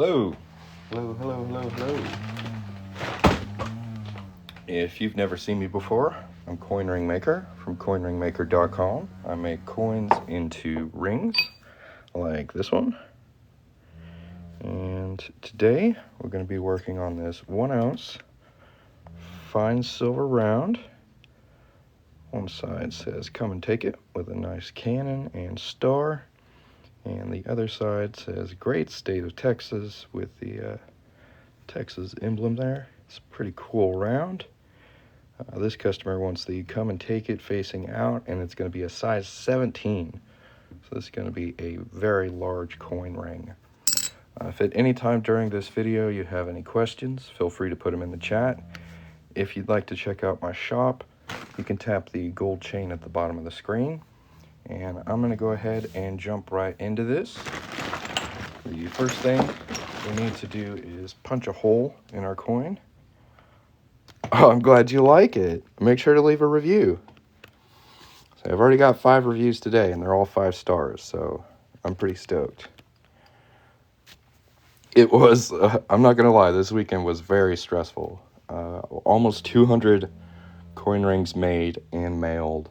Hello. Hello. If you've never seen me before, I'm Coin Ring Maker from coinringmaker.com. I make coins into rings like this one. And today we're going to be working on this 1 ounce fine silver round. One side says "Come and Take It" with a nice cannon and star. And the other side says "Great State of Texas" with the Texas emblem there. It's a pretty cool round. This customer wants the "Come and Take It" facing out, and it's going to be a size 17. So this is going to be a very large coin ring. If at any time during this video you have any questions, feel free to put them in the chat. If you'd like to check out my shop, you can tap the gold chain at the bottom of the screen. And I'm going to go ahead and jump right into this. The first thing we need to do is punch a hole in our coin. Oh, I'm glad you like it. Make sure to leave a review. So I've already got 5 reviews today, and they're all 5 stars, so I'm pretty stoked. It was, I'm not going to lie, this weekend was very stressful. Almost 200 coin rings made and mailed.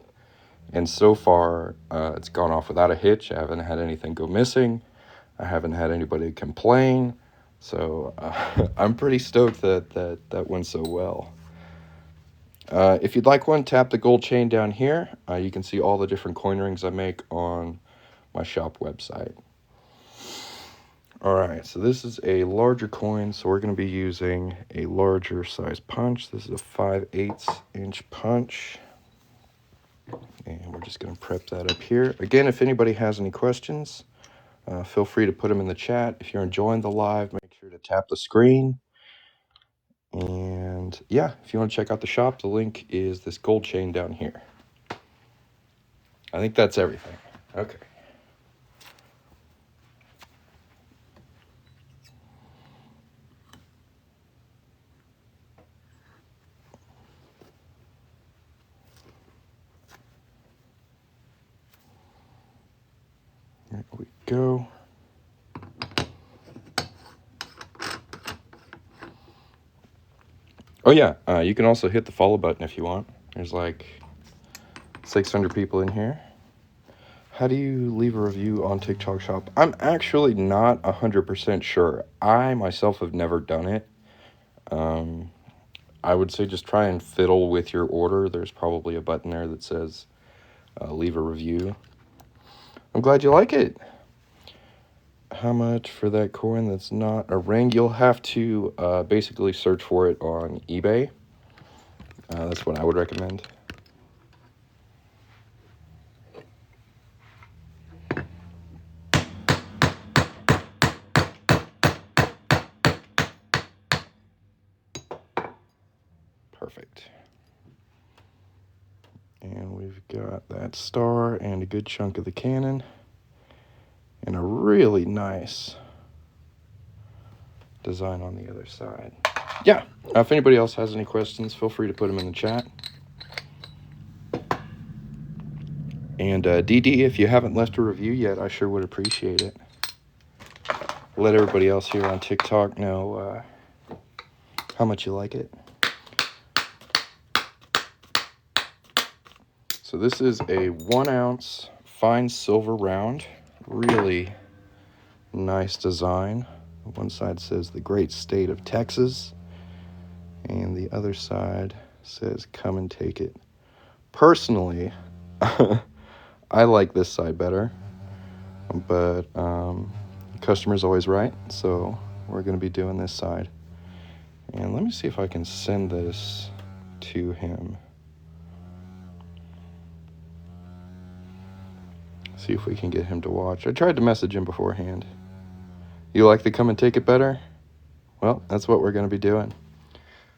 And so far, it's gone off without a hitch. I haven't had anything go missing. I haven't had anybody complain. So I'm pretty stoked that went so well. If you'd like one, tap the gold chain down here. You can see all the different coin rings I make on my shop website. Alright, so this is a larger coin, so we're going to be using a larger size punch. This is a 5/8 inch punch. And we're just going to prep that up here. Again, if anybody has any questions, feel free to put them in the chat. If you're enjoying the live, make sure to tap the screen. And yeah, if you want to check out the shop, the link is this gold chain down here. I think that's everything. Okay. There we go. Oh yeah, you can also hit the follow button if you want. There's like 600 people in here. How do you leave a review on TikTok Shop? I'm actually not 100% sure. I myself have never done it. I would say just try and fiddle with your order. There's probably a button there that says leave a review. I'm glad you like it. How much for that coin that's not a ring? You'll have to basically search for it on eBay. That's what I would recommend. Perfect. And we've got that star and a good chunk of the cannon. And a really nice design on the other side. Yeah, if anybody else has any questions, feel free to put them in the chat. And DD, if you haven't left a review yet, I sure would appreciate it. Let everybody else here on TikTok know how much you like it. So this is a 1 ounce fine silver round. Really nice design. One side says "The Great State of Texas," and the other side says "Come and Take It." Personally, I like this side better, but customer's always right, so we're going to be doing this side. And let me see if I can send this to him. See if we can get him to watch. I tried to message him beforehand. You like the "Come and Take It" better? Well, that's what we're going to be doing.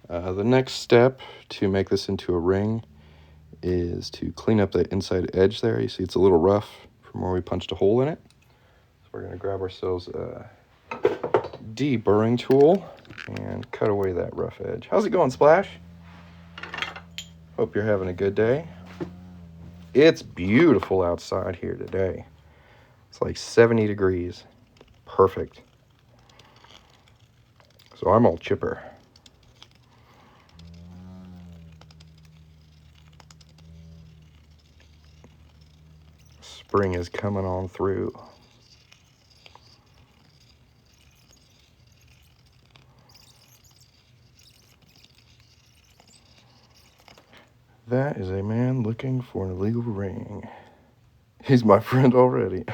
The next step to make this into a ring is to clean up the inside edge there. You see it's a little rough from where we punched a hole in it. So we're going to grab ourselves a deburring tool and cut away that rough edge. How's it going, Splash? Hope you're having a good day. It's beautiful outside here today. It's like 70 degrees. Perfect. So I'm all chipper. Spring is coming on through. That is a man looking for an illegal ring. He's my friend already.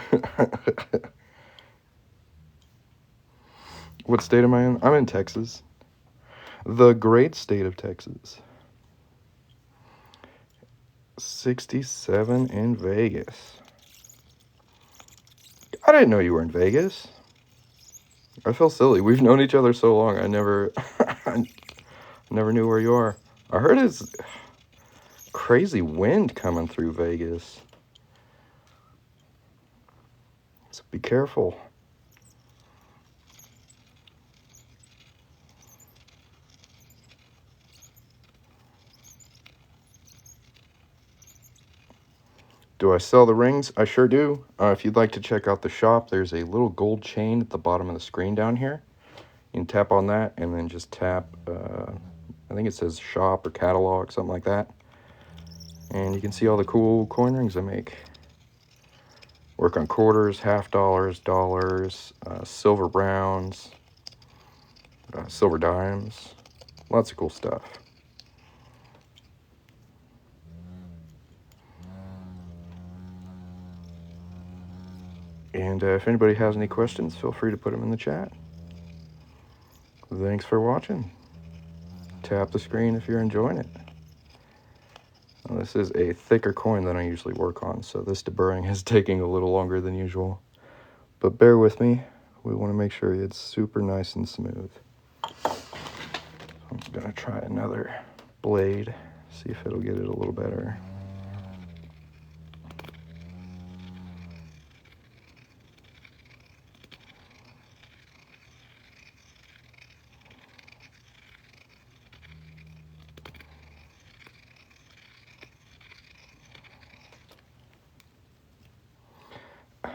What state am I in? I'm in Texas. The great state of Texas. 67 in Vegas. I didn't know you were in Vegas. I feel silly. We've known each other so long. I never knew where you are. I heard it's crazy wind coming through Vegas. So be careful. Do I sell the rings? I sure do. If you'd like to check out the shop, there's a little gold chain at the bottom of the screen down here. You can tap on that and then just tap, I think it says shop or catalog, something like that. And you can see all the cool coin rings I make. Work on quarters, half dollars, dollars, silver rounds, silver dimes, lots of cool stuff. And if anybody has any questions, feel free to put them in the chat. Thanks for watching. Tap the screen if you're enjoying it. Well, this is a thicker coin than I usually work on, so this deburring is taking a little longer than usual. But bear with me. We want to make sure it's super nice and smooth. I'm going to try another blade, see if it'll get it a little better.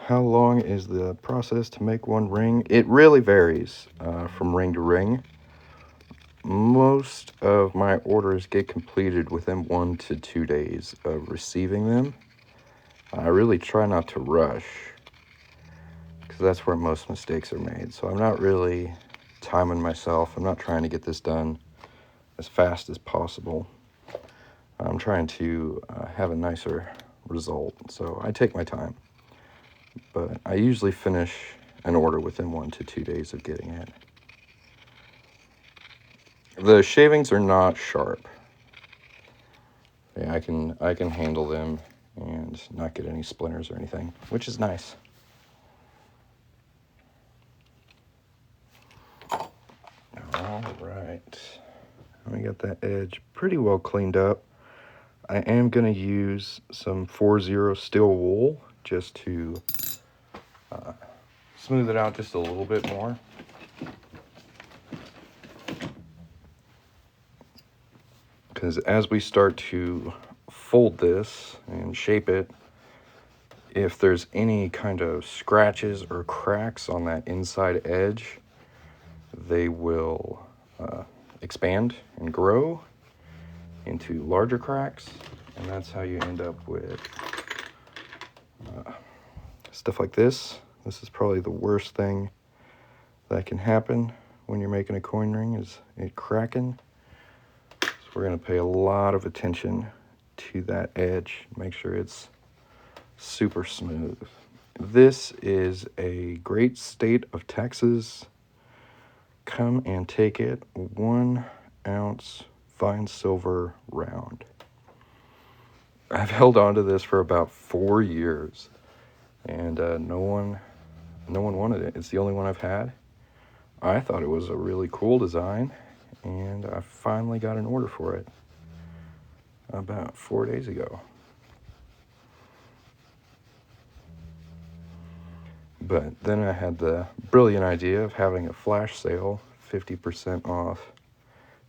How long is the process to make one ring? It really varies from ring to ring. Most of my orders get completed within 1 to 2 days of receiving them. I really try not to rush because that's where most mistakes are made. So I'm not really timing myself. I'm not trying to get this done as fast as possible. I'm trying to have a nicer result. So I take my time. But I usually finish an order within 1 to 2 days of getting it. The shavings are not sharp. Yeah, I can handle them and not get any splinters or anything, which is nice. All right, we got that edge pretty well cleaned up. I am going to use some 4-0 steel wool just to smooth it out just a little bit more. Because as we start to fold this and shape it, if there's any kind of scratches or cracks on that inside edge, they will expand and grow into larger cracks, and that's how you end up with stuff like this. This is probably the worst thing that can happen when you're making a coin ring, is it cracking. So we're going to pay a lot of attention to that edge, make sure it's super smooth. This is a great state of Texas. Come and take it. 1 ounce fine silver round. I've held on to this for about 4 years, and no one wanted it. It's the only one I've had. I thought it was a really cool design, and I finally got an order for it about 4 days ago. But then I had the brilliant idea of having a flash sale, 50% off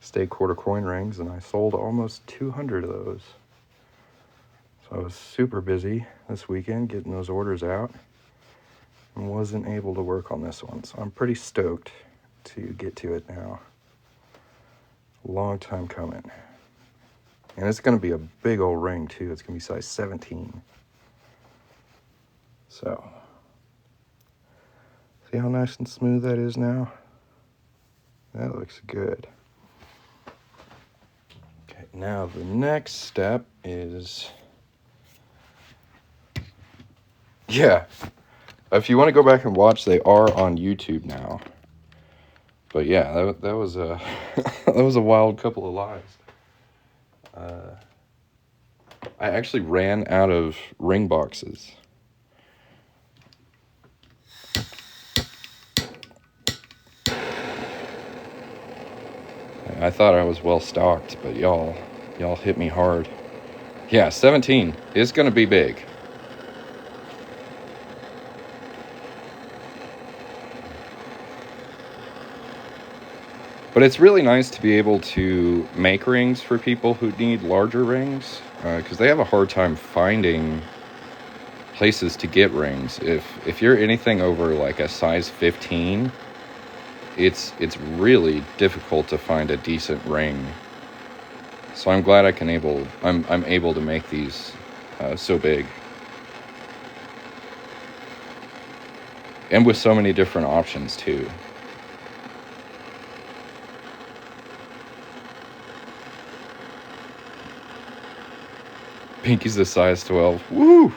stay quarter coin rings, and I sold almost 200 of those. So I was super busy this weekend getting those orders out and wasn't able to work on this one. So I'm pretty stoked to get to it now. Long time coming. And it's going to be a big old ring, too. It's going to be size 17. So, see how nice and smooth that is now? That looks good. Okay, now the next step is... Yeah, if you want to go back and watch, they are on YouTube now. But yeah, that was a that was a wild couple of lives. I actually ran out of ring boxes. I thought I was well stocked, but y'all hit me hard. Yeah, 17 is going to be big. But it's really nice to be able to make rings for people who need larger rings, because they have a hard time finding places to get rings. If you're anything over like a size 15, it's really difficult to find a decent ring. So I'm glad I'm able to make these so big, and with so many different options too. Pinky's a size 12. Woo!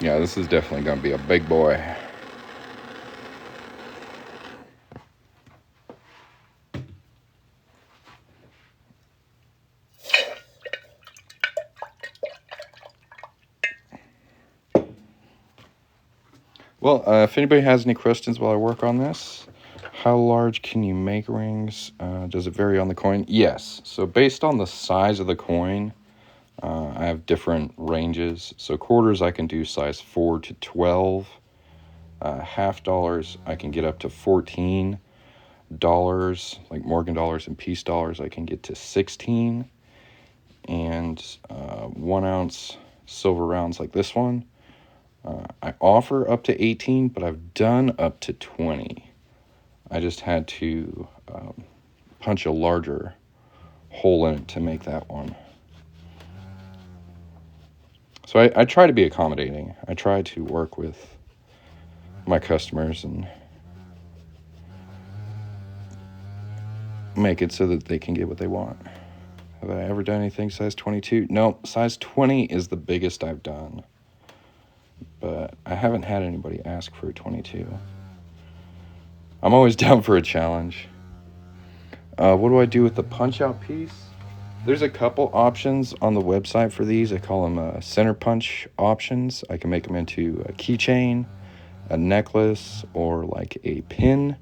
Yeah, this is definitely going to be a big boy. Well, if anybody has any questions while I work on this, how large can you make rings? Does it vary on the coin? Yes. So based on the size of the coin, I have different ranges. So quarters, I can do size 4 to 12. Half dollars, I can get up to 14. Dollars, like Morgan dollars and peace dollars, I can get to 16. And 1 ounce silver rounds like this one, I offer up to 18, but I've done up to 20. I just had to punch a larger hole in it to make that one. So I try to be accommodating. I try to work with my customers and make it so that they can get what they want. Have I ever done anything size 22? No, size 20 is the biggest I've done. But I haven't had anybody ask for a 22. I'm always down for a challenge. What do I do with the punch-out piece? There's a couple options on the website for these. I call them center punch options. I can make them into a keychain, a necklace, or like a pin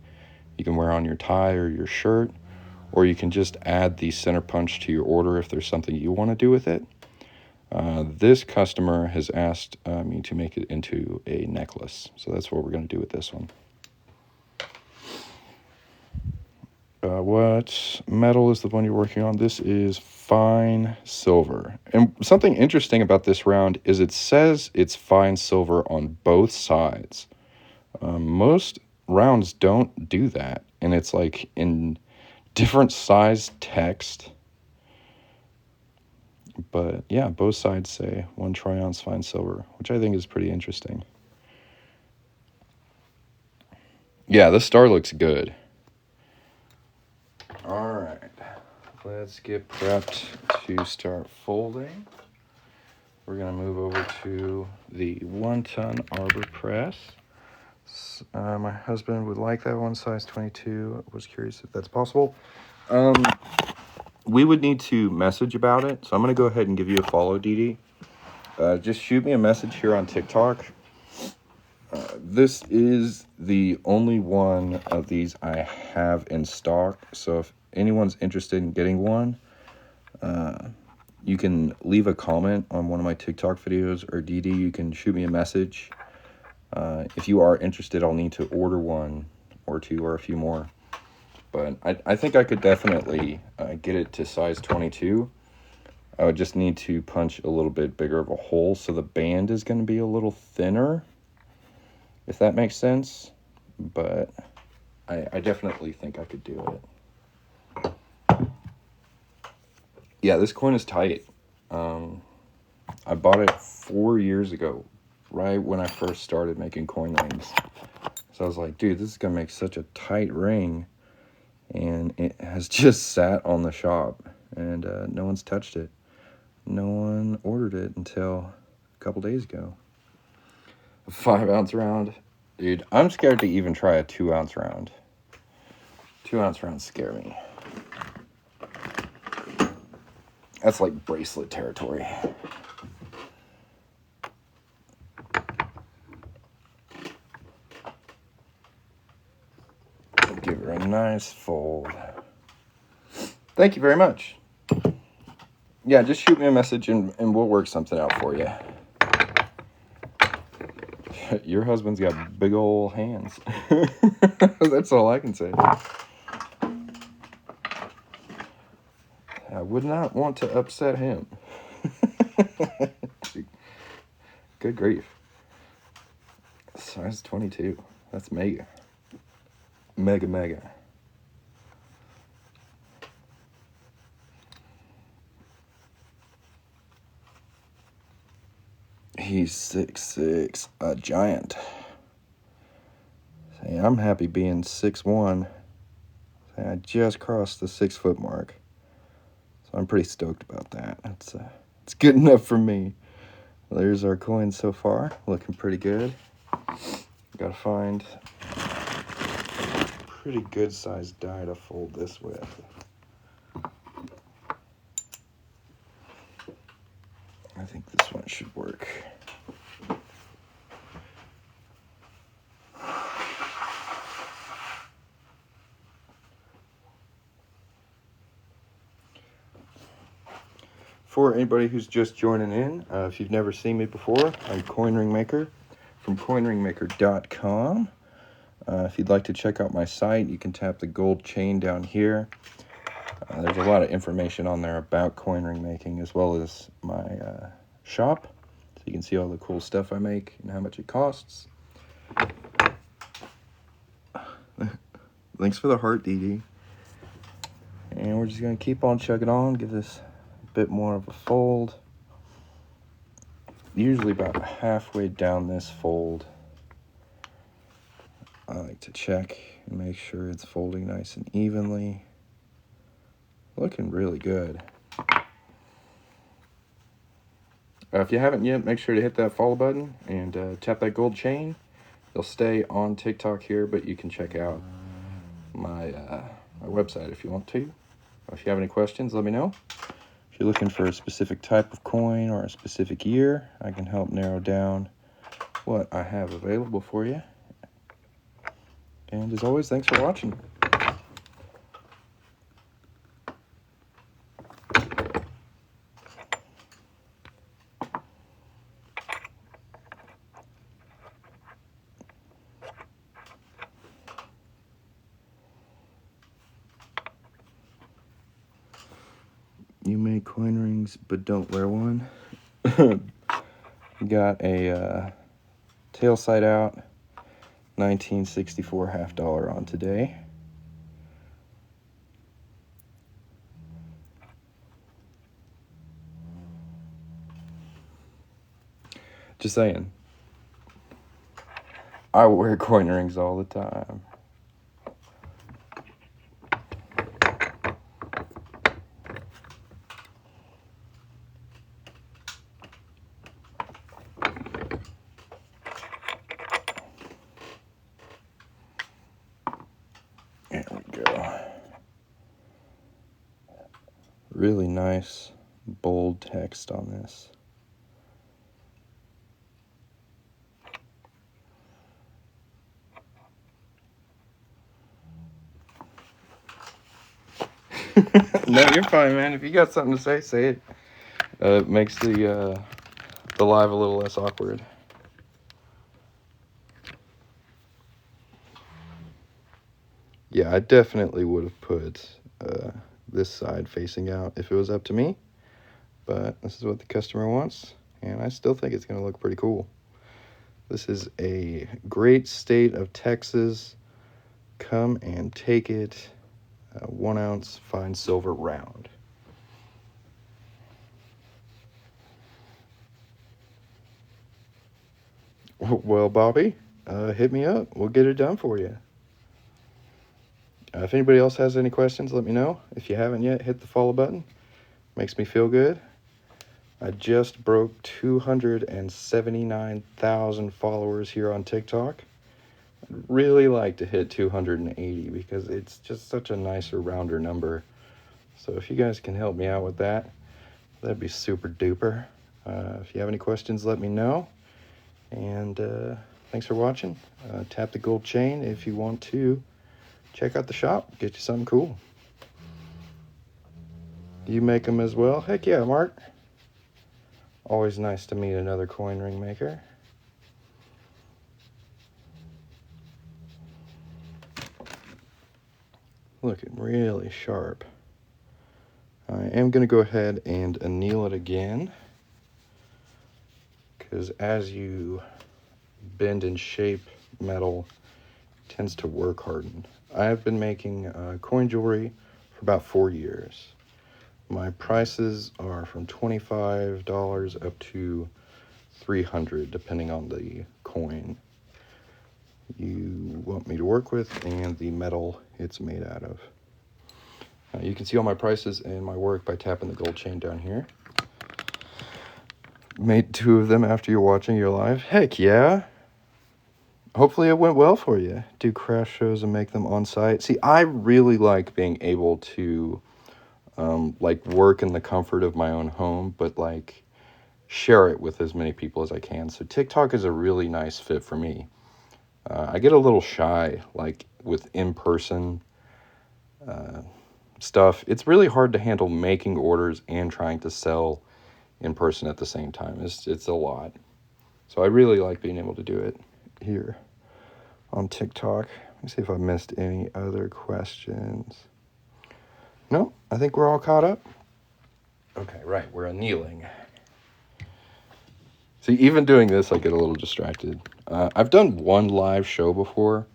you can wear on your tie or your shirt. Or you can just add the center punch to your order if there's something you want to do with it. This customer has asked me to make it into a necklace. So that's what we're going to do with this one. What metal is the one you're working on? This is fine silver. And something interesting about this round is it says it's fine silver on both sides. Most rounds don't do that. And it's like in different size text. But yeah, both sides say 1 troy-ounce fine silver, which I think is pretty interesting. Yeah, this star looks good. All right, let's get prepped to start folding. We're going to move over to the 1-ton arbor press. My husband would like that one, size 22. I was curious if that's possible. We would need to message about it, so I'm going to go ahead and give you a follow, Dee Dee. Just shoot me a message here on TikTok. This is the only one of these I have in stock, so if anyone's interested in getting one, you can leave a comment on one of my TikTok videos, or Dee Dee, you can shoot me a message. If you are interested, I'll need to order one or two or a few more. But I think I could definitely get it to size 22. I would just need to punch a little bit bigger of a hole, so the band is going to be a little thinner, if that makes sense. But I definitely think I could do it. Yeah, this coin is tight. I bought it 4 years ago, right when I first started making coin rings. So I was like, dude, this is going to make such a tight ring. And it has just sat on the shop, and no one's touched it. No one ordered it until a couple days ago. A 5-ounce round. Dude, I'm scared to even try a 2-ounce round. 2-ounce rounds scare me. That's like bracelet territory. Give her a nice fold. Thank you very much. Yeah, just shoot me a message and we'll work something out for you. Your husband's got big old hands. That's all I can say. I would not want to upset him. Good grief. Size 22. That's mega. Mega. He's 6'6", a giant. Say, I'm happy being 6'1". Say, I just crossed the 6-foot mark. So I'm pretty stoked about that. It's good enough for me. Well, there's our coins so far. Looking pretty good. Gotta find a pretty good sized die to fold this with. I think this one should work. For anybody who's just joining in, if you've never seen me before, I'm Coin Ring Maker from coinringmaker.com. If you'd like to check out my site, you can tap the gold chain down here. There's a lot of information on there about coin ring making, as well as my shop, so you can see all the cool stuff I make and how much it costs. Thanks for the heart, Dee. And we're just going to keep on chugging on, give this a bit more of a fold. Usually about halfway down this fold, I like to check and make sure it's folding nice and evenly. Looking really good. If you haven't yet, make sure to hit that follow button and tap that gold chain. They'll stay on TikTok here, but you can check out my website if you want to. If you have any questions, let me know. If you're looking for a specific type of coin or a specific year, I can help narrow down what I have available for you. And as always, thanks for watching. You make coin rings, but don't wear one. Got a tail sight out, 1964 $half on today. Just saying. I wear coin rings all the time. There we go. Really nice, bold text on this. No, you're fine, man. If you got something to say it. It makes the live a little less awkward. Yeah, I definitely would have put this side facing out if it was up to me. but this is what the customer wants, and I still think it's going to look pretty cool. This is a great state of Texas. Come and take it. 1 ounce fine silver round. Well, Bobby, hit me up. We'll get it done for you. If anybody else has any questions, let me know. If you haven't yet, hit the follow button. Makes me feel good. I just broke 279,000 followers here on TikTok. I'd really like to hit 280 because it's just such a nicer, rounder number. So if you guys can help me out with that, that'd be super duper. If you have any questions, let me know. And thanks for watching. Tap the gold chain if you want to check out the shop. Get you something cool. You make them as well? Heck yeah, Mark. Always nice to meet another coin ring maker. Looking really sharp. I am going to go ahead and anneal it again, because as you bend and shape metal, it tends to work harden. I've been making coin jewelry for about 4 years. My prices are from $25 up to $300, depending on the coin you want me to work with and the metal it's made out of. You can see all my prices and my work by tapping the gold chain down here. Made 2 of them after you're watching your live. Heck yeah! Hopefully it went well for you. Do craft shows and make them on site. See, I really like being able to like work in the comfort of my own home, but like share it with as many people as I can. So TikTok is a really nice fit for me. I get a little shy, like with in-person stuff. It's really hard to handle making orders and trying to sell in person at the same time. It's a lot. So I really like being able to do it here on TikTok. Let me see if I missed any other questions. No, I think we're all caught up. Okay, right, we're annealing. See, even doing this, I get a little distracted. I've done one live show before,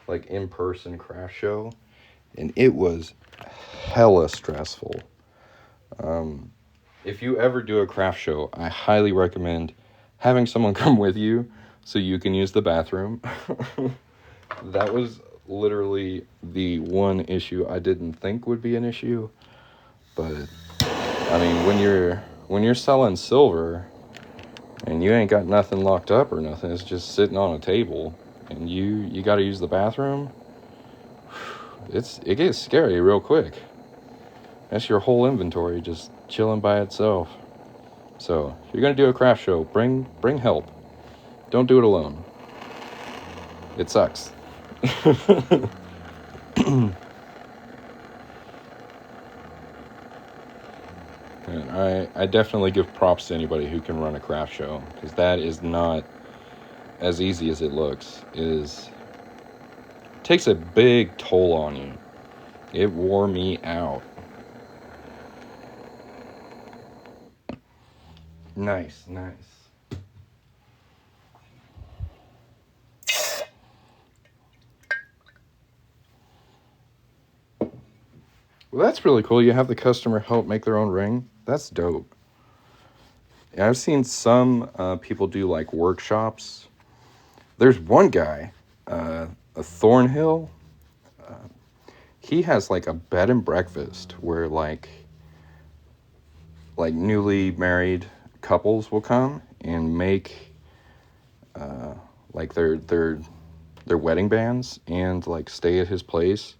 like in-person craft show, and it was hella stressful. If you ever do a craft show, I highly recommend having someone come with you so you can use the bathroom. That was literally the one issue I didn't think would be an issue. But I mean, when you're selling silver and you ain't got nothing locked up or nothing, it's just sitting on a table, and you got to use the bathroom, it gets scary real quick. That's your whole inventory just chilling by itself. So if you're gonna do a craft show, bring help. Don't do it alone. It sucks. And I definitely give props to anybody who can run a craft show, because that is not as easy as it looks. It takes a big toll on you. It wore me out. Nice. Well, that's really cool. You have the customer help make their own ring. That's dope. Yeah, I've seen some people do like workshops. There's one guy, a Thornhill. He has like a bed and breakfast where like newly married couples will come and make like their wedding bands and like stay at his place.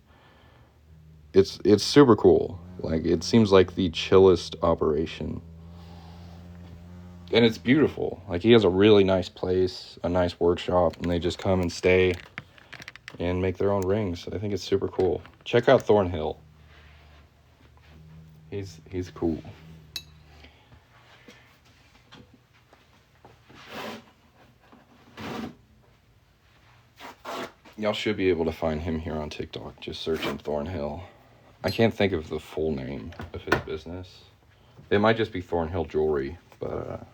It's super cool. Like, it seems like the chillest operation. And it's beautiful. Like, he has a really nice place, a nice workshop, and they just come and stay and make their own rings. I think it's super cool. Check out Thornhill. He's cool. Y'all should be able to find him here on TikTok. Just searching Thornhill. I can't think of the full name of his business. It might just be Thornhill jewelry, but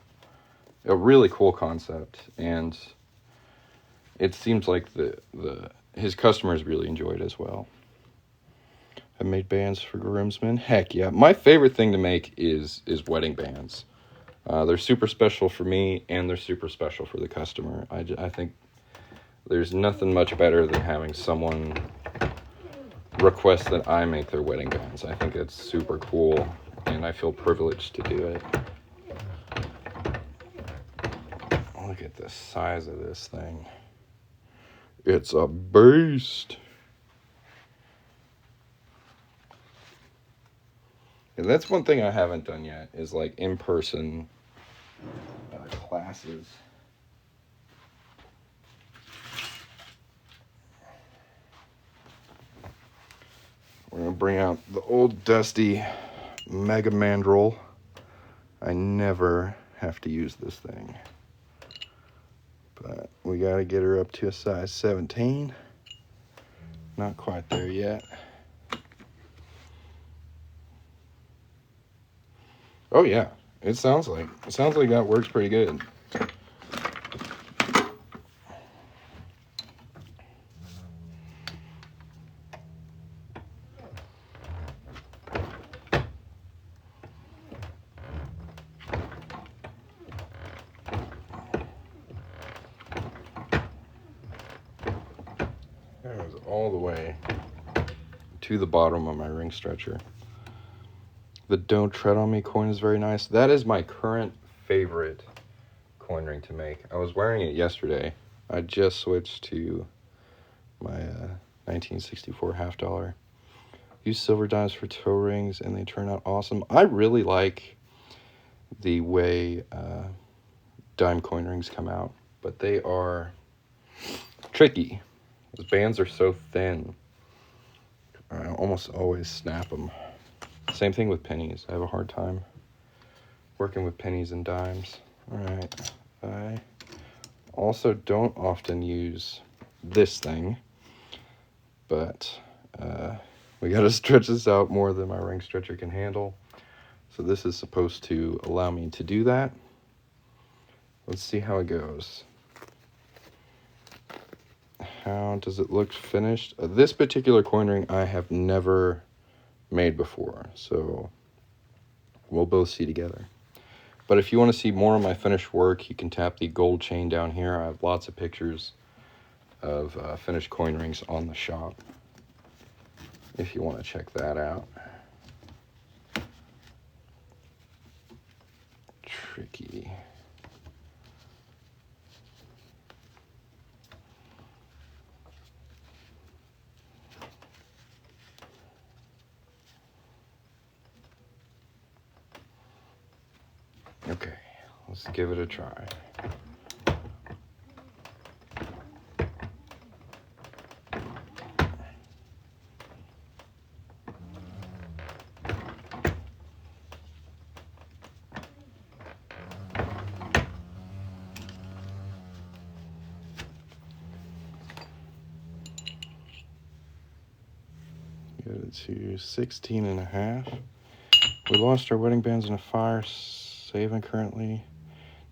a really cool concept, and it seems like his customers really enjoy it as well. I made bands for groomsmen. Heck yeah. My favorite thing to make is wedding bands. They're super special for me, and they're super special for the customer. I think there's nothing much better than having someone request that I make their wedding bands. I think it's super cool, and I feel privileged to do it. Look at the size of this thing. It's a beast. And that's one thing I haven't done yet, is like in-person classes. We're going to bring out the old dusty Mega Mandrel. I never have to use this thing. But we got to get her up to a size 17. Not quite there yet. Oh yeah, it sounds like that works pretty good. That was all the way to the bottom of my ring stretcher. The Don't Tread on Me coin is very nice. That is my current favorite coin ring to make. I was wearing it yesterday. I just switched to my 1964 half dollar. Use silver dimes for toe rings, and they turn out awesome. I really like the way dime coin rings come out, but they are tricky. Those bands are so thin. I almost always snap them. Same thing with pennies. I have a hard time working with pennies and dimes. All right. I also don't often use this thing, but we got to stretch this out more than my ring stretcher can handle. So this is supposed to allow me to do that. Let's see how it goes. How does it look finished? This particular coin ring I have never made before, so we'll both see together. But if you want to see more of my finished work, you can tap the gold chain down here. I have lots of pictures of finished coin rings on the shop, if you want to check that out. Tricky. Okay, let's give it a try. Get it to 16 and a half. We lost our wedding bands in a fire. Saving currently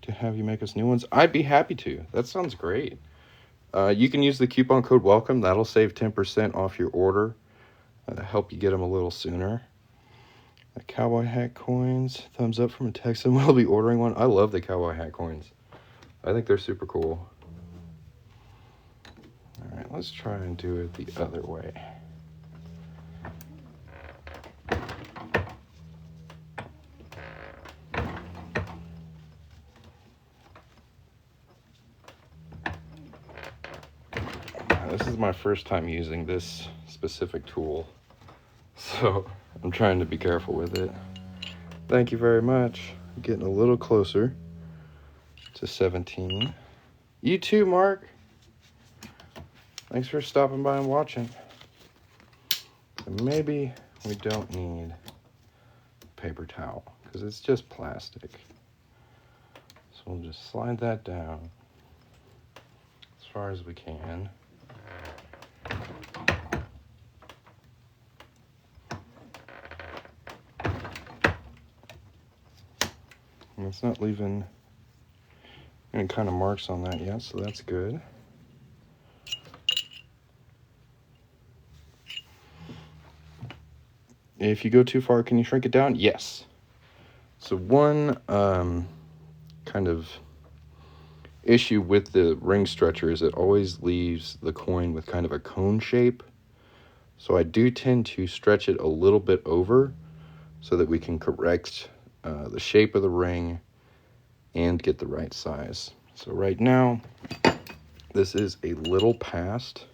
to have you make us new ones. I'd be happy to. That sounds great. You can use the coupon code WELCOME. That'll save 10% off your order. Help you get them a little sooner. Cowboy hat coins. Thumbs up from a Texan. We'll be ordering one. I love the cowboy hat coins. I think they're super cool. All right, let's try and do it the other way. This is my first time using this specific tool, so I'm trying to be careful with it. Thank you very much. I'm getting a little closer to 17. You too, Mark. Thanks for stopping by and watching. And maybe we don't need a paper towel because it's just plastic. So we'll just slide that down as far as we can. It's not leaving any kind of marks on that yet, so that's good. If you go too far, can you shrink it down? Yes. So one kind of issue with the ring stretcher is it always leaves the coin with kind of a cone shape. So I do tend to stretch it a little bit over so that we can correct the shape of the ring and get the right size. So right now, this is a little past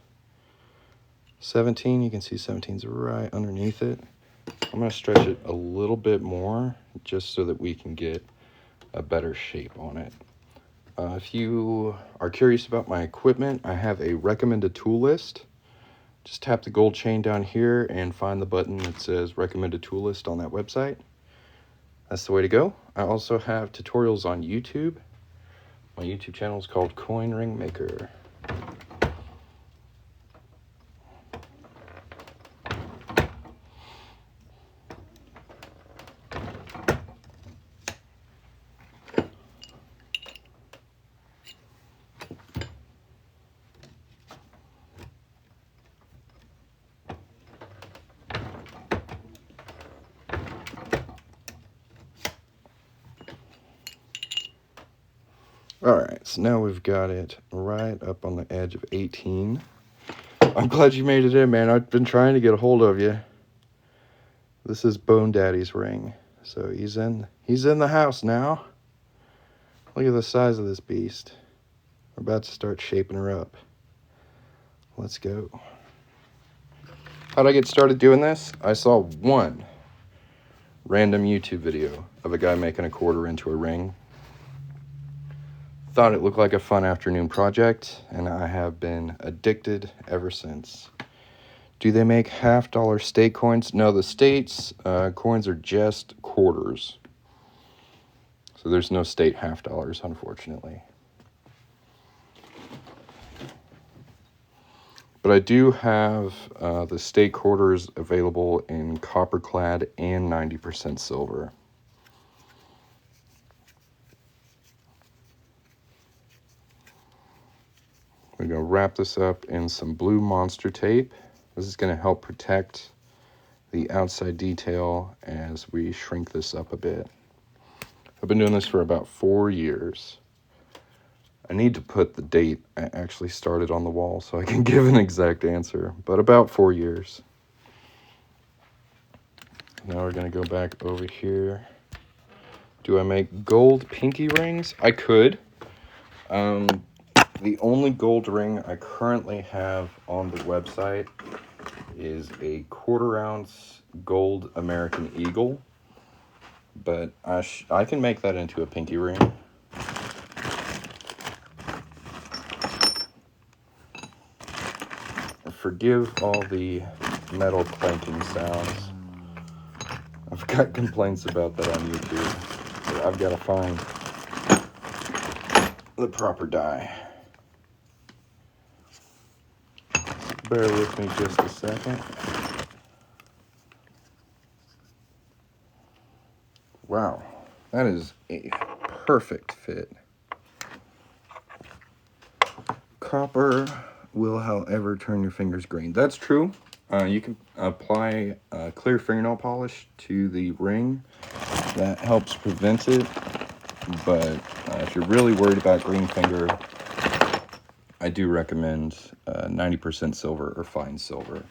17. You can see 17's right underneath it. I'm going to stretch it a little bit more just so that we can get a better shape on it. If you are curious about my equipment, I have a recommended tool list. Just tap the gold chain down here and find the button that says recommended tool list on that website. That's the way to go. I also have tutorials on YouTube. My YouTube channel is called Coin Ring Maker. Alright, so now we've got it right up on the edge of 18. I'm glad you made it in, man. I've been trying to get a hold of you. This is Bone Daddy's ring. So he's in the house now. Look at the size of this beast. We're about to start shaping her up. Let's go. How'd I get started doing this? I saw one random YouTube video of a guy making a quarter into a ring. Thought it looked like a fun afternoon project, and I have been addicted ever since. Do they make $50 state coins? No, the states coins are just quarters. So there's no state $50, unfortunately. But I do have the state quarters available in copper clad and 90% silver. We're going to wrap this up in some blue monster tape. This is going to help protect the outside detail as we shrink this up a bit. I've been doing this for about 4 years. I need to put the date I actually started on the wall so I can give an exact answer, but about 4 years. Now we're going to go back over here. Do I make gold pinky rings? I could. The only gold ring I currently have on the website is a 1/4 ounce gold American Eagle, but I can make that into a pinky ring. Forgive all the metal clanking sounds. I've got complaints about that on YouTube, so I've got to find the proper die. Bear with me just a second. Wow, that is a perfect fit. Copper will, however, turn your fingers green. That's true. You can apply clear fingernail polish to the ring. That helps prevent it. But if you're really worried about green finger, I do recommend 90% silver or fine silver.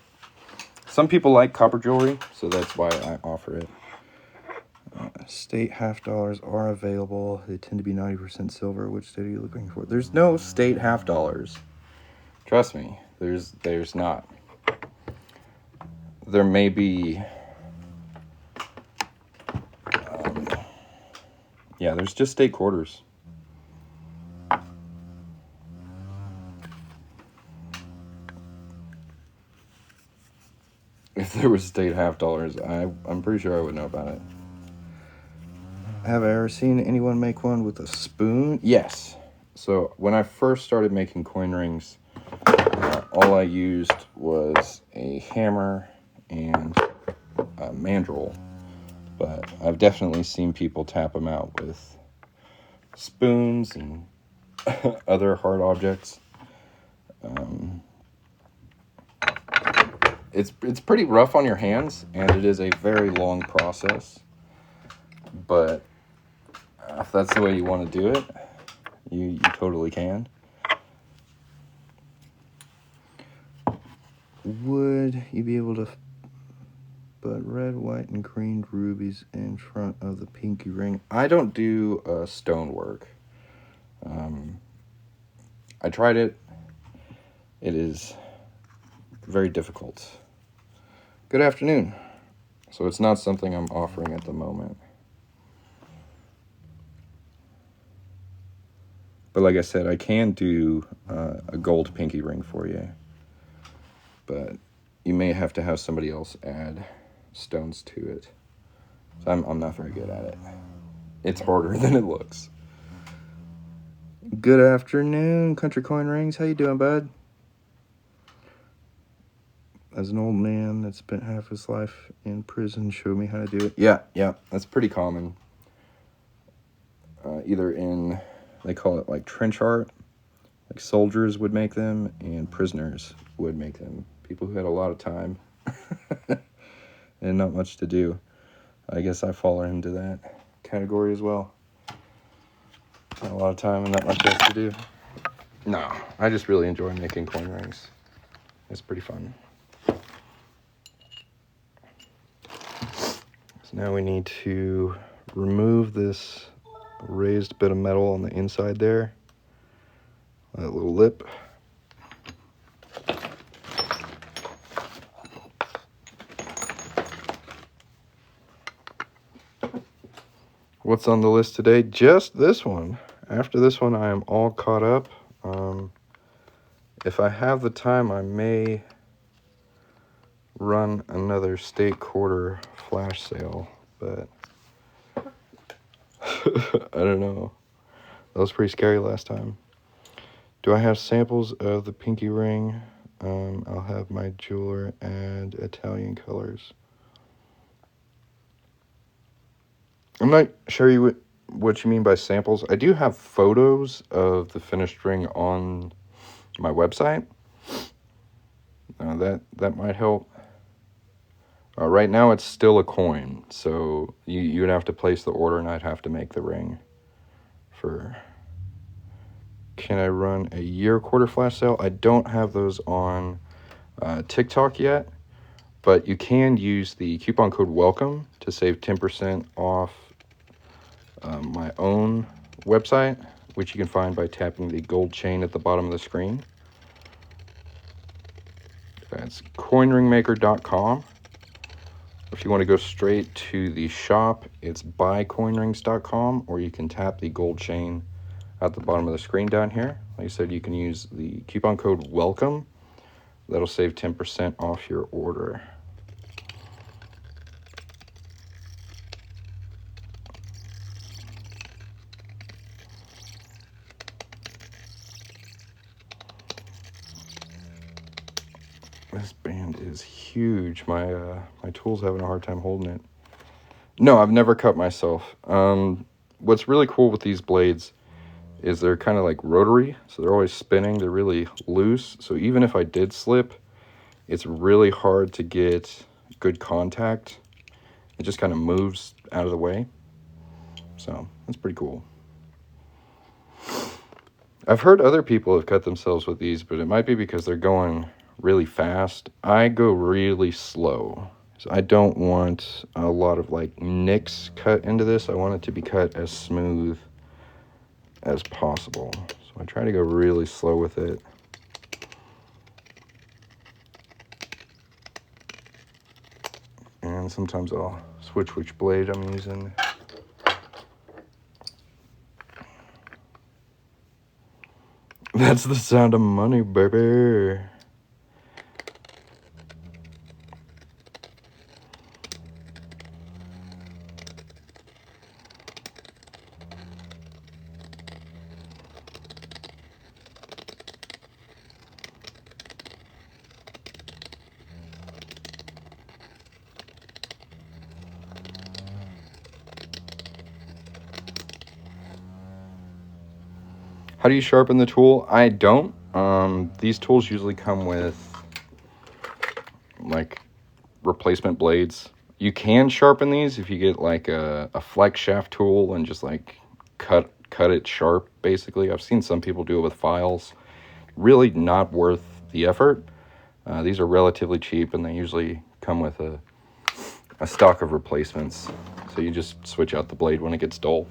Some people like copper jewelry, so that's why I offer it. State $50 are available. They tend to be 90% silver. Which state are you looking for? There's no state $50. Trust me, there's not. There may be, yeah, there's just state quarters. If there was state $50, I'm pretty sure I would know about it. Have I ever seen anyone make one with a spoon? Yes. So when I first started making coin rings, all I used was a hammer and a mandrel. But I've definitely seen people tap them out with spoons and other hard objects. It's pretty rough on your hands, and it is a very long process. But if that's the way you want to do it, you totally can. Would you be able to put red, white, and green rubies in front of the pinky ring? I don't do stonework. I tried it. It is very difficult. Good afternoon. So it's not something I'm offering at the moment. But like I said, I can do a gold pinky ring for you. But you may have to have somebody else add stones to it. So I'm not very good at it. It's harder than it looks. Good afternoon, Country Coin Rings. How you doing, bud? As an old man that spent half his life in prison, show me how to do it. Yeah, that's pretty common. Either in, they call it like trench art, like soldiers would make them, and prisoners would make them. People who had a lot of time and not much to do. I guess I fall into that category as well. Not a lot of time and not much else to do. No, I just really enjoy making coin rings. It's pretty fun. So now we need to remove this raised bit of metal on the inside there. That little lip. What's on the list today? Just this one. After this one, I am all caught up. If I have the time, I may run another state quarter flash sale, but I don't know. That was pretty scary last time. Do I have samples of the pinky ring? I'll have my jeweler add Italian colors. I'm not sure what you mean by samples. I do have photos of the finished ring on my website. That might help. Right now it's still a coin, so you would have to place the order and I'd have to make the ring. Can I run a year quarter flash sale? I don't have those on TikTok yet, but you can use the coupon code WELCOME to save 10% off my own website, which you can find by tapping the gold chain at the bottom of the screen. That's coinringmaker.com. If you want to go straight to the shop, it's buycoinrings.com, or you can tap the gold chain at the bottom of the screen down here. Like I said, you can use the coupon code WELCOME. That'll save 10% off your order. This band is huge. My tool's having a hard time holding it. No, I've never cut myself. What's really cool with these blades is they're kind of like rotary, so they're always spinning. They're really loose, so even if I did slip, it's really hard to get good contact. It just kind of moves out of the way. So that's pretty cool. I've heard other people have cut themselves with these, but it might be because they're going really fast. I go really slow. So I don't want a lot of like nicks cut into this. I want it to be cut as smooth as possible. So I try to go really slow with it. And sometimes I'll switch which blade I'm using. That's the sound of money, baby. How do you sharpen the tool? I don't. These tools usually come with like replacement blades. You can sharpen these if you get like a flex shaft tool and just like cut it sharp, basically. I've seen some people do it with files. Really not worth the effort. These are relatively cheap, and they usually come with a stock of replacements. So you just switch out the blade when it gets dull.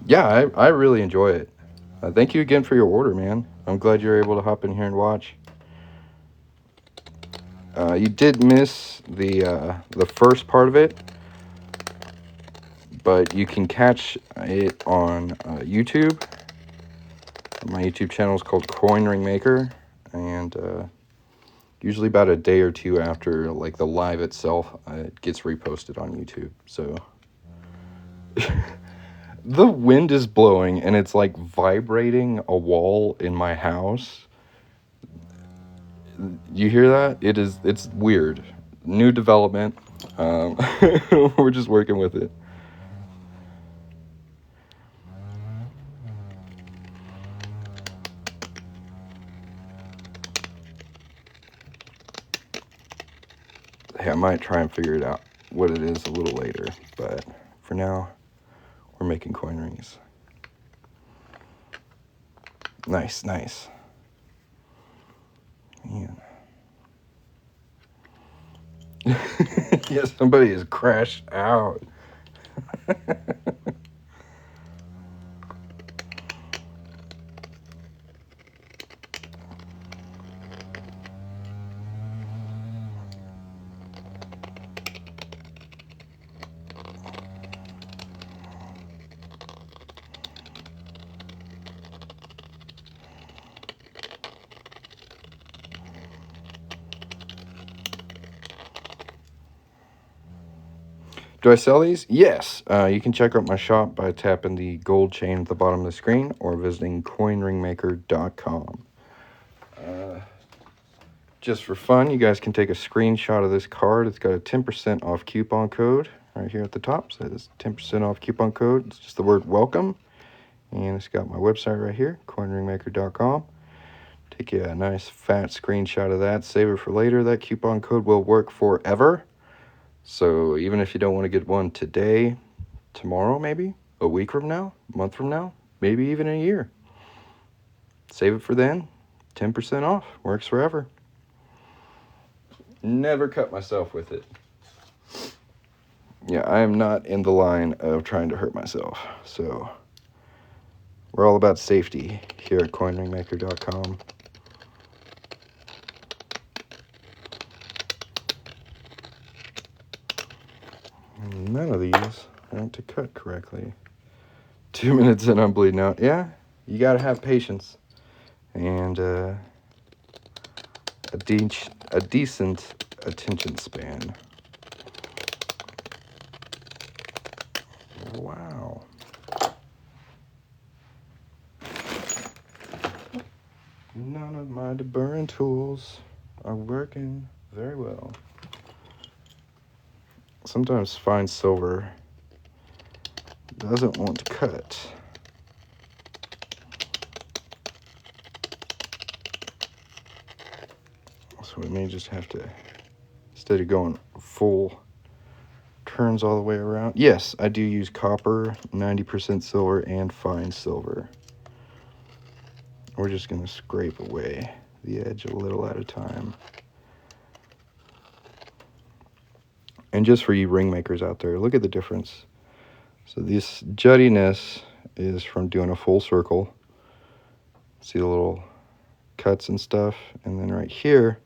Yeah, I really enjoy it. Thank you again for your order, man. I'm glad you're able to hop in here and watch. You did miss the first part of it, but you can catch it on YouTube. My YouTube channel is called Coin Ring Maker, and usually about a day or two after like the live itself, it gets reposted on YouTube. So the wind is blowing and it's like vibrating a wall in my house. You hear that? It's weird. New development. We're just working with it. Hey, I might try and figure it out what it is a little later, but for now, we're making coin rings. Nice, nice. Man. Yeah, somebody has crashed out. Do I sell these? Yes. You can check out my shop by tapping the gold chain at the bottom of the screen or visiting coinringmaker.com. Just for fun, you guys can take a screenshot of this card. It's got a 10% off coupon code right here at the top. So it's 10% off coupon code. It's just the word welcome. And it's got my website right here, coinringmaker.com. Take you a nice fat screenshot of that. Save it for later. That coupon code will work forever. So even if you don't want to get one today, tomorrow maybe, a week from now, a month from now, maybe even a year, save it for then. 10% off. Works forever. Never cut myself with it. Yeah, I am not in the line of trying to hurt myself. So we're all about safety here at coinringmaker.com. None of these want to cut correctly. 2 minutes and I'm bleeding out. Yeah, you gotta have patience and a decent attention span. Wow. None of my deburring tools are working very well. Sometimes fine silver doesn't want to cut. So we may just have to, instead of going full turns all the way around. Yes, I do use copper, 90% silver, and fine silver. We're just going to scrape away the edge a little at a time. And just for you ring makers out there, look at the difference. So this juttiness is from doing a full circle. See the little cuts and stuff? And then right here,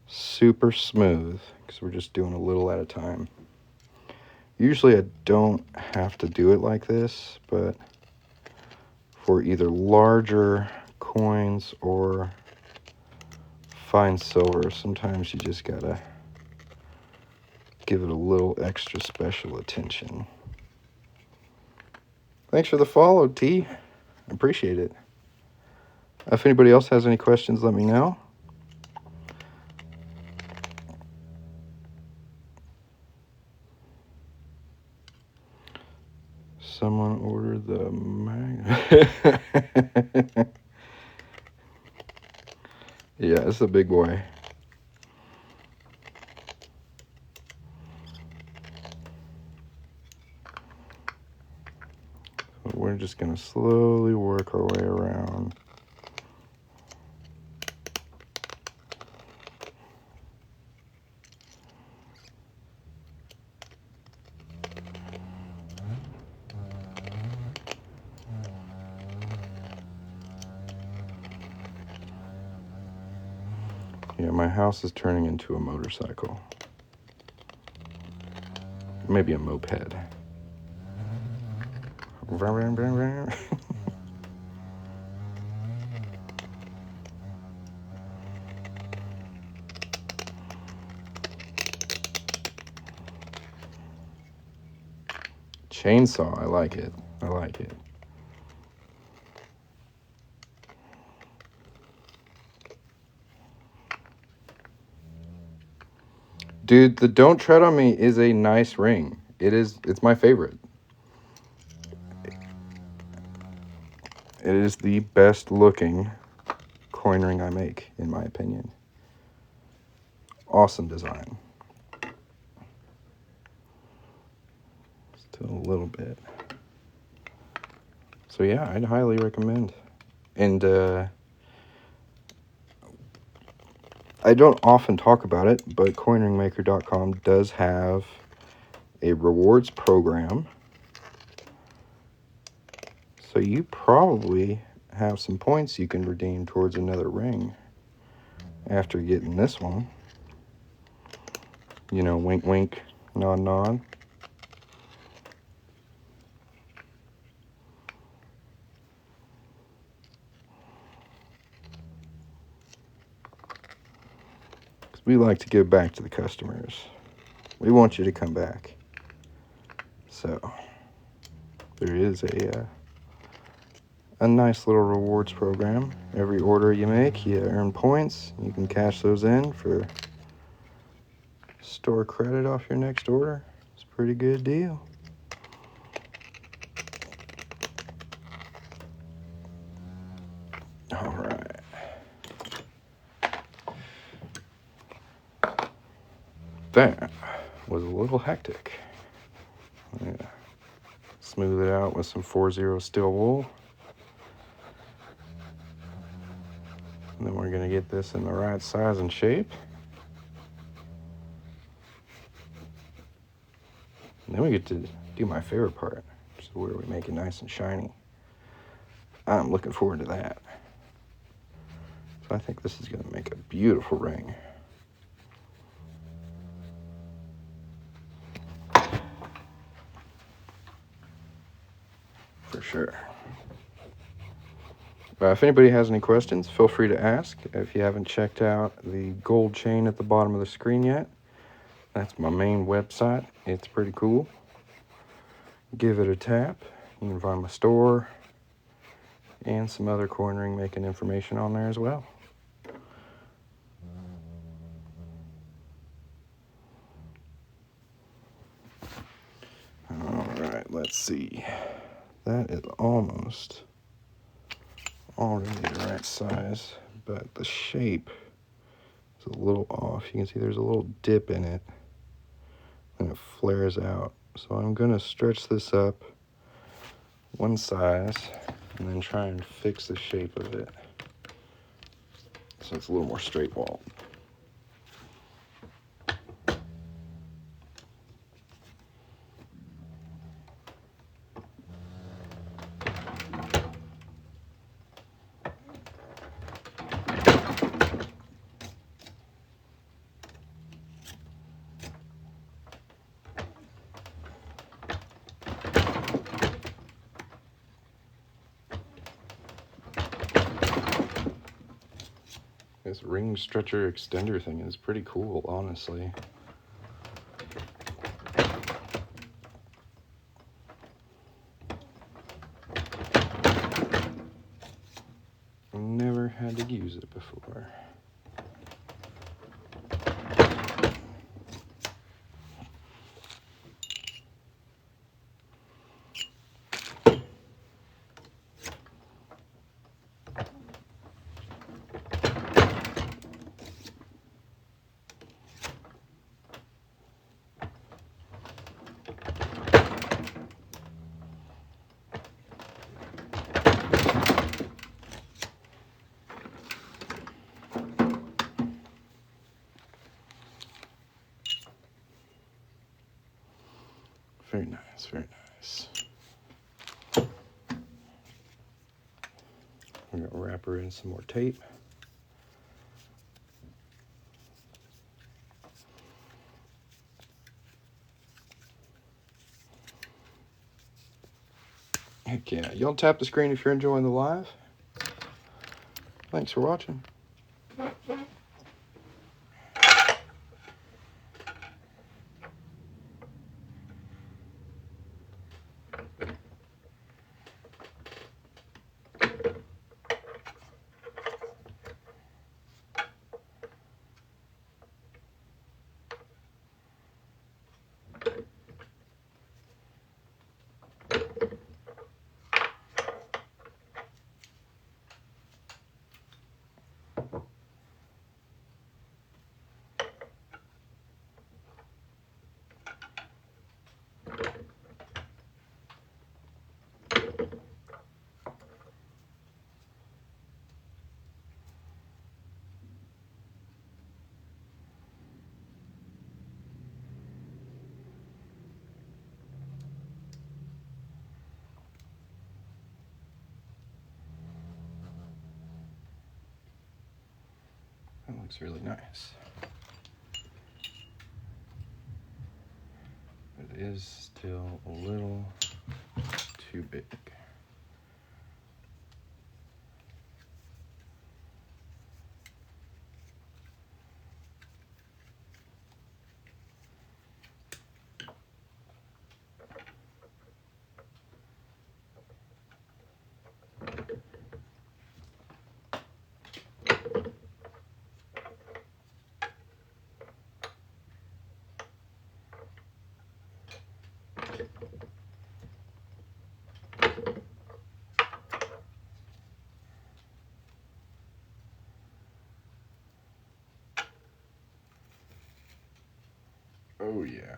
super smooth, because we're just doing a little at a time. Usually I don't have to do it like this, but for either larger coins or fine silver, sometimes you just gotta give it a little extra special attention. Thanks for the follow, T. I appreciate it. If anybody else has any questions, let me know. Someone ordered the yeah, it's a big boy. We're just going to slowly work our way around. Yeah, my house is turning into a motorcycle. Maybe a moped. Chainsaw, I like it. I like it. Dude, the Don't Tread on Me is a nice ring. It's my favorite. It is the best looking coin ring I make, in my opinion. Awesome design. Still a little bit. So yeah, I'd highly recommend. And I don't often talk about it, but coinringmaker.com does have a rewards program. So you probably have some points you can redeem towards another ring after getting this one. You know, wink, wink, nod, nod. We like to give back to the customers. We want you to come back. So there is a nice little rewards program. Every order you make, you earn points. You can cash those in for store credit off your next order. It's a pretty good deal. All right. That was a little hectic. Yeah. Smooth it out with some 4-0 steel wool. And then we're going to get this in the right size and shape. And then we get to do my favorite part, which is where we make it nice and shiny. I'm looking forward to that. So I think this is going to make a beautiful ring. For sure. If anybody has any questions, feel free to ask. If you haven't checked out the gold chain at the bottom of the screen yet, that's my main website. It's pretty cool. Give it a tap. You can find my store and some other coin ring making information on there as well. All right, let's see. That is almost already the right size, but the shape is a little off. You can see there's a little dip in it and it flares out. So I'm gonna stretch this up one size and then try and fix the shape of it so it's a little more straight walled. This ring stretcher extender thing is pretty cool, honestly. Never had to use it before. Very nice, very nice. I'm gonna wrap her in some more tape. Heck yeah. Y'all tap the screen if you're enjoying the live. Thanks for watching. That looks really nice. It is still a little too big. Oh yeah.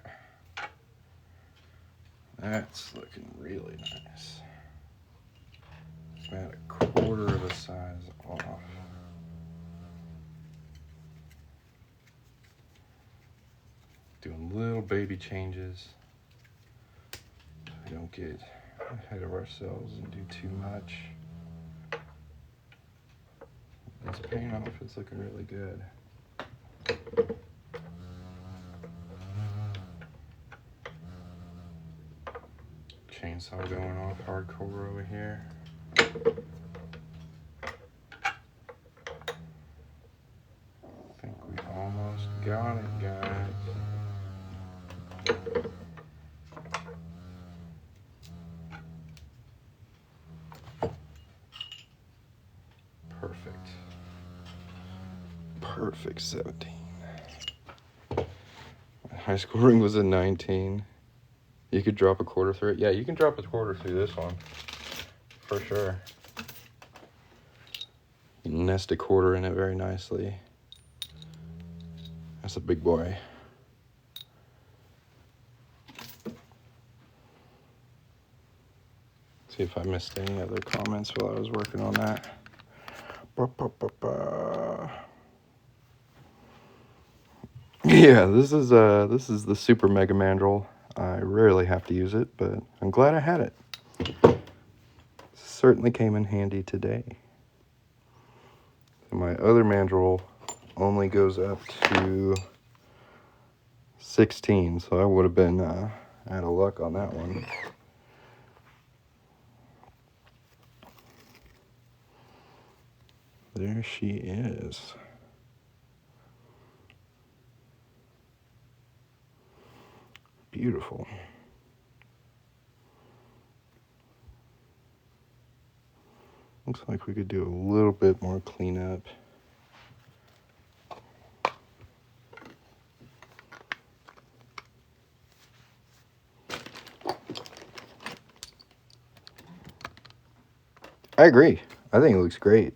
That's looking really nice. It's about a quarter of a size off. Doing little baby changes. So we don't get ahead of ourselves and do too much. This paint off is looking really good. Chainsaw going off hardcore over here. I think we almost got it, guys. Perfect. Perfect 17. My high school ring was a 19. You could drop a quarter through it. Yeah, you can drop a quarter through this one. For sure. You nest a quarter in it very nicely. That's a big boy. See if I missed any other comments while I was working on that. Yeah, this is the Super Mega Mandrel. I rarely have to use it, but I'm glad I had it. Certainly came in handy today. And my other Mandrel only goes up to 16, so I would have been out of luck on that one. There she is. Beautiful. Looks like we could do a little bit more cleanup. I agree. I think it looks great.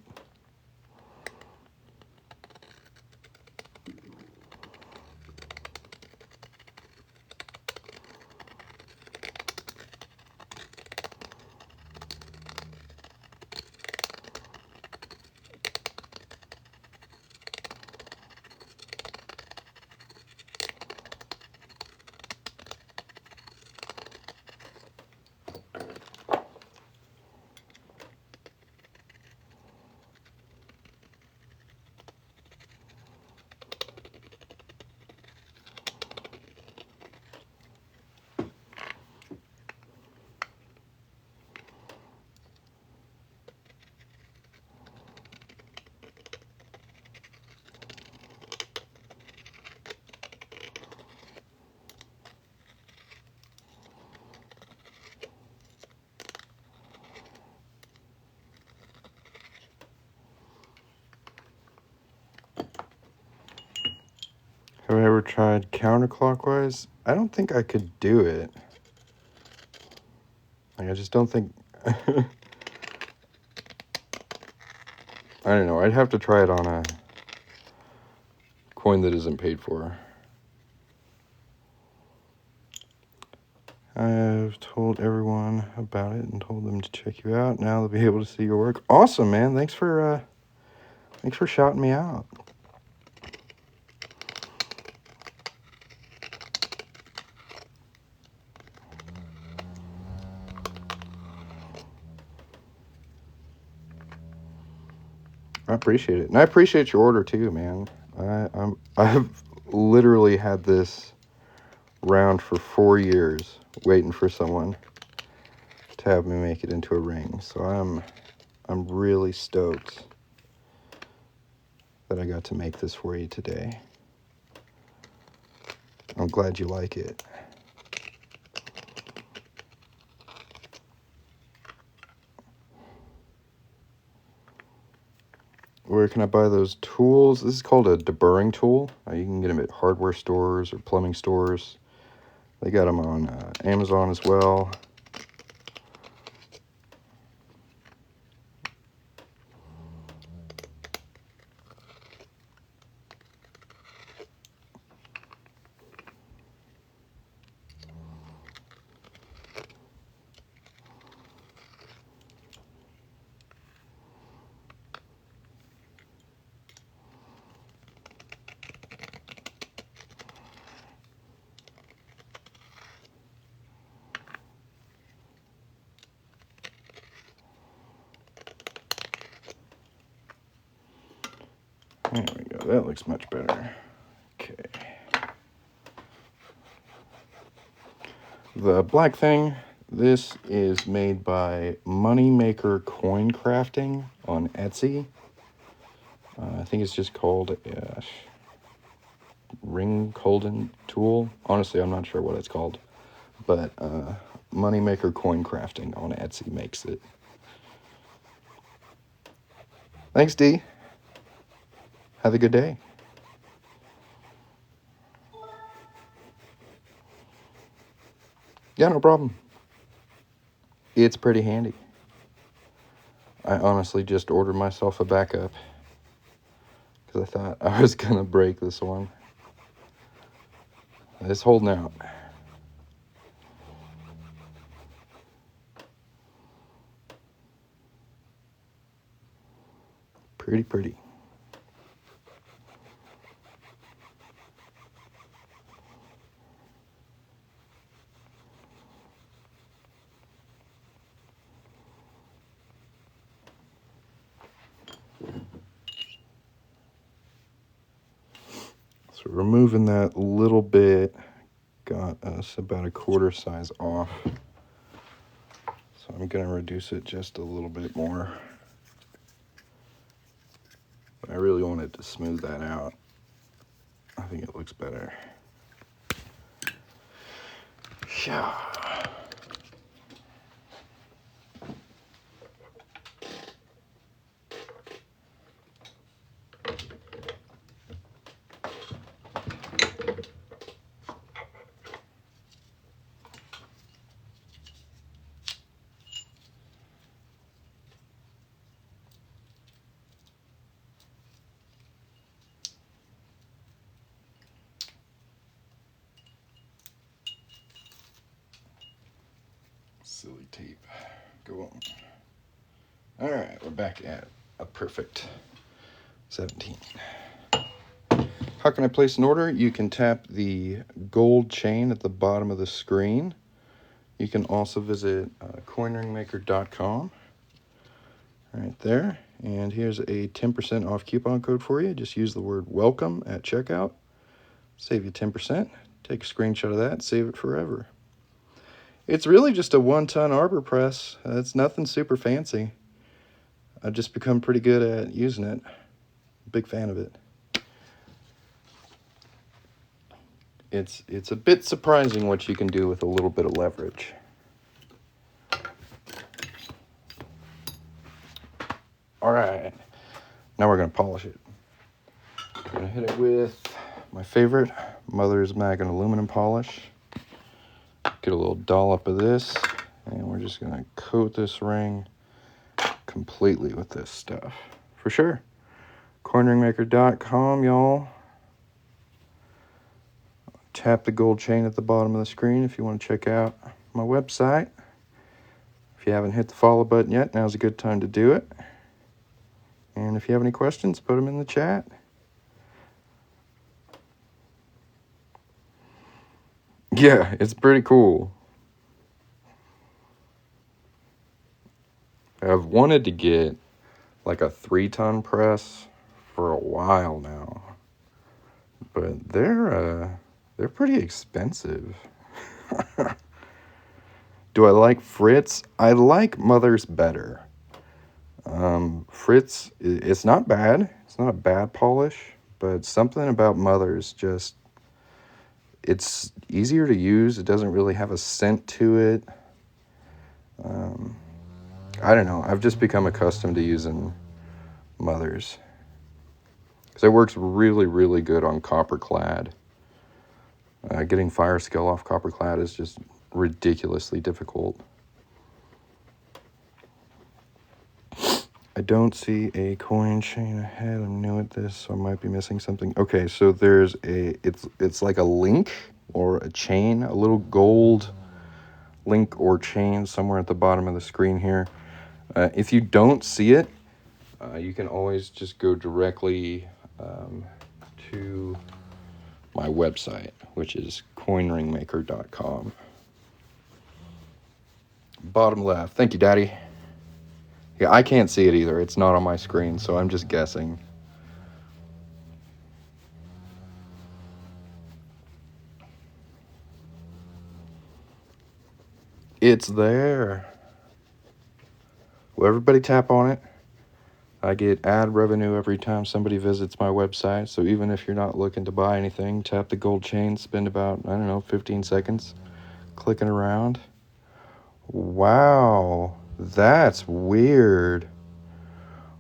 Have I ever tried counterclockwise? I don't think I could do it. Like, I just don't think... I don't know. I'd have to try it on a coin that isn't paid for. I've told everyone about it and told them to check you out. Now they'll be able to see your work. Awesome, man. Thanks for shouting me out. I appreciate it. And I appreciate your order too, man. I've literally had this round for 4 years waiting for someone to have me make it into a ring. So I'm really stoked that I got to make this for you today. I'm glad you like it. Where can I buy those tools? This is called a deburring tool. You can get them at hardware stores or plumbing stores. They got them on Amazon as well. There we go. That looks much better. Okay. The black thing, this is made by Moneymaker Coin Crafting on Etsy. I think it's just called a ring Colden tool. Honestly, I'm not sure what it's called, but Moneymaker Coin Crafting on Etsy makes it. Thanks, D. Have a good day. Yeah, no problem. It's pretty handy. I honestly just ordered myself a backup because I thought I was going to break this one. It's holding out. Pretty. So removing that little bit got us about a quarter size off. So I'm going to reduce it just a little bit more. But I really wanted to smooth that out. I think it looks better. Yeah. Silly tape. Go on. All right, we're back at a perfect 17. How can I place an order? You can tap the gold chain at the bottom of the screen. You can also visit coinringmaker.com right there. And here's a 10% off coupon code for you. Just use the word welcome at checkout. Save you 10%. Take a screenshot of that. Save it forever. It's really just a 1-ton arbor press. It's nothing super fancy. I've just become pretty good at using it. Big fan of it. It's a bit surprising what you can do with a little bit of leverage. All right, now we're gonna polish it. We're gonna hit it with my favorite, Mother's Magnet aluminum polish. Get a little dollop of this, and we're just gonna coat this ring completely with this stuff. For sure. Coinringmaker.com, y'all. Tap the gold chain at the bottom of the screen if you want to check out my website. If you haven't hit the follow button yet, now's a good time to do it. And if you have any questions, put them in the chat. Yeah, it's pretty cool. I've wanted to get like a 3-ton press for a while now, but they're pretty expensive. Do I like Fritz? I like Mother's better. Fritz, it's not bad. It's not a bad polish, but something about Mother's just, it's easier to use. It doesn't really have a scent to it. I don't know. I've just become accustomed to using Mother's. Because it works really, really good on copper clad. Getting fire skill off copper clad is just ridiculously difficult. I don't see a coin chain ahead. I'm new at this, so I might be missing something. Okay, so there's it's like a link or a chain, a little gold link or chain somewhere at the bottom of the screen here. If you don't see it, you can always just go directly to my website, which is coinringmaker.com. Bottom left. Thank you, Daddy. Yeah, I can't see it either. It's not on my screen, so I'm just guessing. It's there. Well, everybody tap on it. I get ad revenue every time somebody visits my website, so even if you're not looking to buy anything, tap the gold chain, spend about, I don't know, 15 seconds clicking around. Wow, that's weird.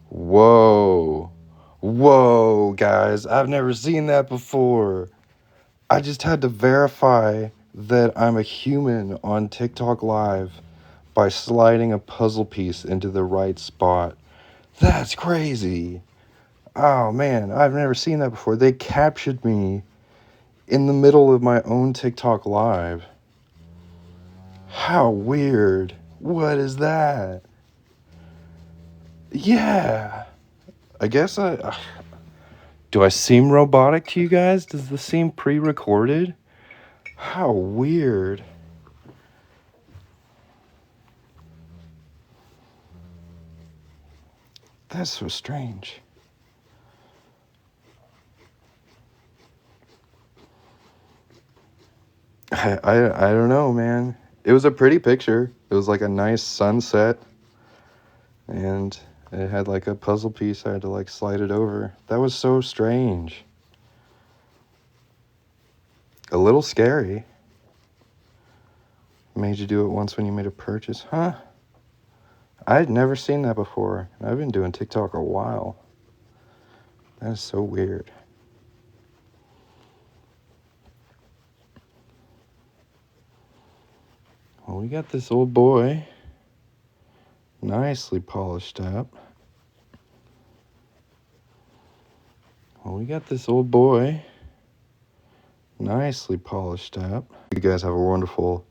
Whoa. Whoa, guys, I've never seen that before. I just had to verify that I'm a human on TikTok Live by sliding a puzzle piece into the right spot. That's crazy. Oh, man, I've never seen that before. They captured me in the middle of my own TikTok Live. How weird. What is that? Yeah. I guess do I seem robotic to you guys? Does this seem pre-recorded? How weird. That's so strange. I don't know, man. It was a pretty picture. It was like a nice sunset. And it had like a puzzle piece. I had to like slide it over. That was so strange. A little scary. Made you do it once when you made a purchase. Huh? I had never seen that before. I've been doing TikTok a while. That is so weird. Well, we got this old boy nicely polished up. Well, we got this old boy nicely polished up. You guys have a wonderful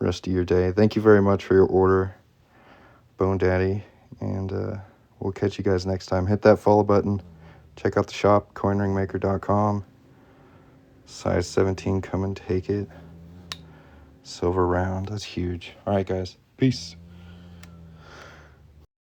rest of your day. Thank you very much for your order, Bone Daddy, and we'll catch you guys next time. Hit that follow button. Check out the shop, coinringmaker.com. Size 17, come and take it. Silver round, that's huge. All right, guys, peace.